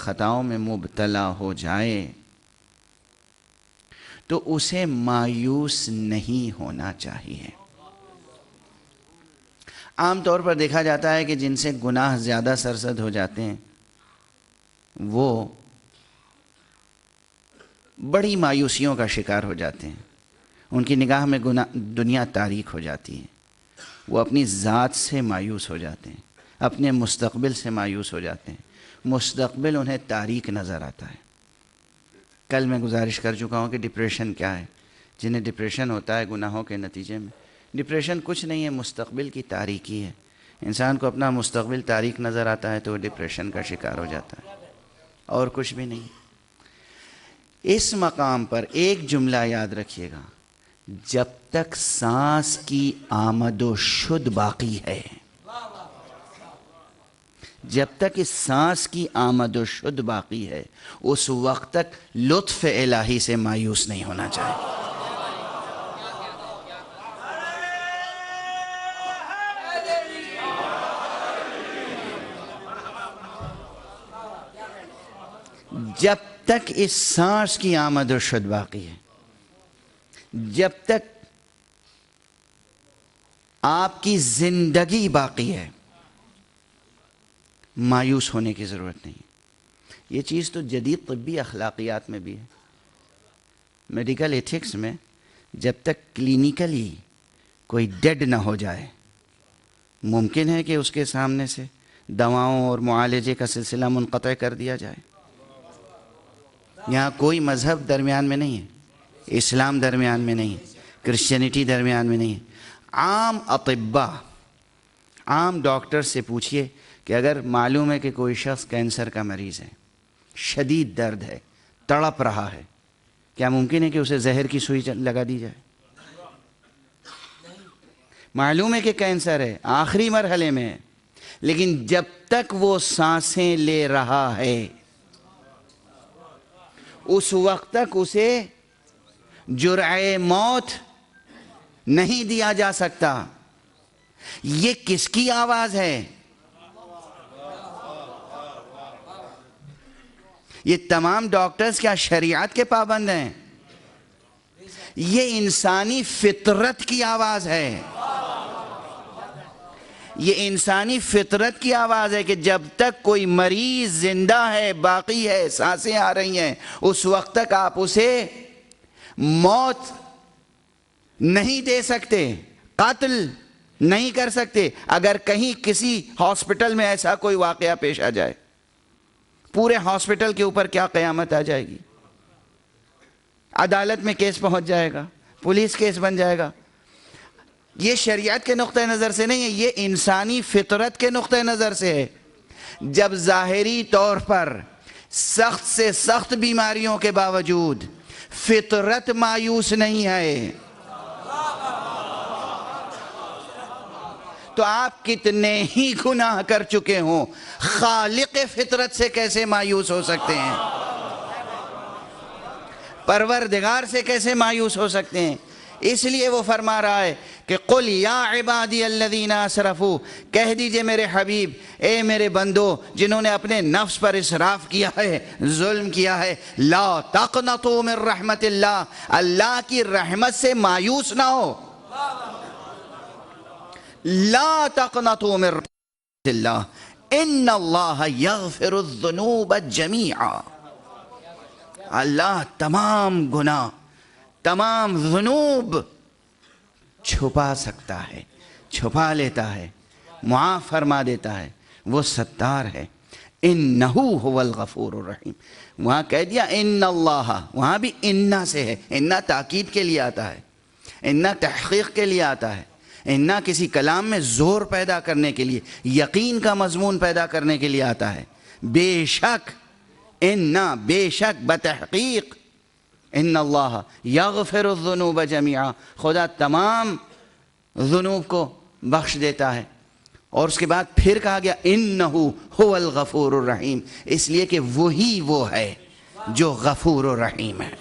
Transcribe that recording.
خطاؤں میں مبتلا ہو جائے تو اسے مایوس نہیں ہونا چاہیے۔ عام طور پر دیکھا جاتا ہے کہ جن سے گناہ زیادہ سرزد ہو جاتے ہیں وہ بڑی مایوسیوں کا شکار ہو جاتے ہیں، ان کی نگاہ میں دنیا تاریک ہو جاتی ہے، وہ اپنی ذات سے مایوس ہو جاتے ہیں، اپنے مستقبل سے مایوس ہو جاتے ہیں، مستقبل انہیں تاریک نظر آتا ہے۔ کل میں گزارش کر چکا ہوں کہ ڈپریشن کیا ہے۔ جنہیں ڈپریشن ہوتا ہے گناہوں کے نتیجے میں، ڈپریشن کچھ نہیں ہے، مستقبل کی تاریکی ہے۔ انسان کو اپنا مستقبل تاریک نظر آتا ہے تو وہ ڈپریشن کا شکار ہو جاتا ہے، اور کچھ بھی نہیں۔ اس مقام پر ایک جملہ یاد رکھیے گا، جب تک سانس کی آمد و شد باقی ہے، جب تک اس سانس کی آمد و شد باقی ہے، اس وقت تک لطف الہی سے مایوس نہیں ہونا چاہیے۔ جب تک اس سانس کی آمد و شد باقی ہے، جب تک آپ کی زندگی باقی ہے، مایوس ہونے کی ضرورت نہیں۔ یہ چیز تو جدید طبی اخلاقیات میں بھی ہے، میڈیکل ایتھکس میں۔ جب تک کلینیکلی کوئی ڈیڈ نہ ہو جائے، ممکن ہے کہ اس کے سامنے سے دواؤں اور معالجے کا سلسلہ منقطع کر دیا جائے۔ یہاں کوئی مذہب درمیان میں نہیں ہے، اسلام درمیان میں نہیں ہے، کرسچینٹی درمیان میں نہیں ہے۔ عام اطباء، عام ڈاکٹر سے پوچھئے کہ اگر معلوم ہے کہ کوئی شخص کینسر کا مریض ہے، شدید درد ہے، تڑپ رہا ہے، کیا ممکن ہے کہ اسے زہر کی سوئی لگا دی جائے؟ معلوم ہے کہ کینسر ہے، آخری مرحلے میں ہے، لیکن جب تک وہ سانسیں لے رہا ہے اس وقت تک اسے جرعہ موت نہیں دیا جا سکتا۔ یہ کس کی آواز ہے؟ یہ تمام ڈاکٹرز کیا شریعت کے پابند ہیں؟ یہ انسانی فطرت کی آواز ہے۔ یہ انسانی فطرت کی آواز ہے کہ جب تک کوئی مریض زندہ ہے، باقی ہے، سانسیں آ رہی ہیں، اس وقت تک آپ اسے موت نہیں دے سکتے، قتل نہیں کر سکتے۔ اگر کہیں کسی ہاسپٹل میں ایسا کوئی واقعہ پیش آ جائے، پورے ہاسپٹل کے اوپر کیا قیامت آ جائے گی؟ عدالت میں کیس پہنچ جائے گا، پولیس کیس بن جائے گا۔ یہ شریعت کے نقطہ نظر سے نہیں ہے، یہ انسانی فطرت کے نقطہ نظر سے ہے۔ جب ظاہری طور پر سخت سے سخت بیماریوں کے باوجود فطرت مایوس نہیں ہے، تو آپ کتنے ہی گناہ کر چکے ہوں، خالق فطرت سے کیسے مایوس ہو سکتے ہیں؟ پروردگار سے کیسے مایوس ہو سکتے ہیں؟ اس لیے وہ فرما رہا ہے کہ قُلْ يَا عِبَادِيَ الَّذِينَ أَسْرَفُوا، کہہ دیجئے میرے حبیب، اے میرے بندو جنہوں نے اپنے نفس پر اسراف کیا ہے، ظلم کیا ہے، لا تقنطوا من رحمت اللہ، اللہ کی رحمت سے مایوس نہ ہو۔ لا تقنطوا من رحمت اللہ ان اللہ یغفر الذنوب جمیعا، اللہ تمام گناہ، تمام ذنوب چھپا سکتا ہے، چھپا لیتا ہے، معاف فرما دیتا ہے، وہ ستار ہے۔ انہو هو الغفور الرحیم۔ وہاں کہہ دیا ان اللہ، وہاں بھی انہ سے ہے، انہ تاکید کے لیے آتا ہے، انہ تحقیق کے لیے آتا ہے، انہ کسی کلام میں زور پیدا کرنے کے لیے، یقین کا مضمون پیدا کرنے کے لیے آتا ہے۔ بے شک انہ، بے شک، بتحقیق، ان اللہ یغفر الذنوب جمیعا، خدا تمام ذنوب کو بخش دیتا ہے۔ اور اس کے بعد پھر کہا گیا انہو هو الغفور الرحیم، اس لیے کہ وہی وہ ہے جو غفور الرحیم ہے۔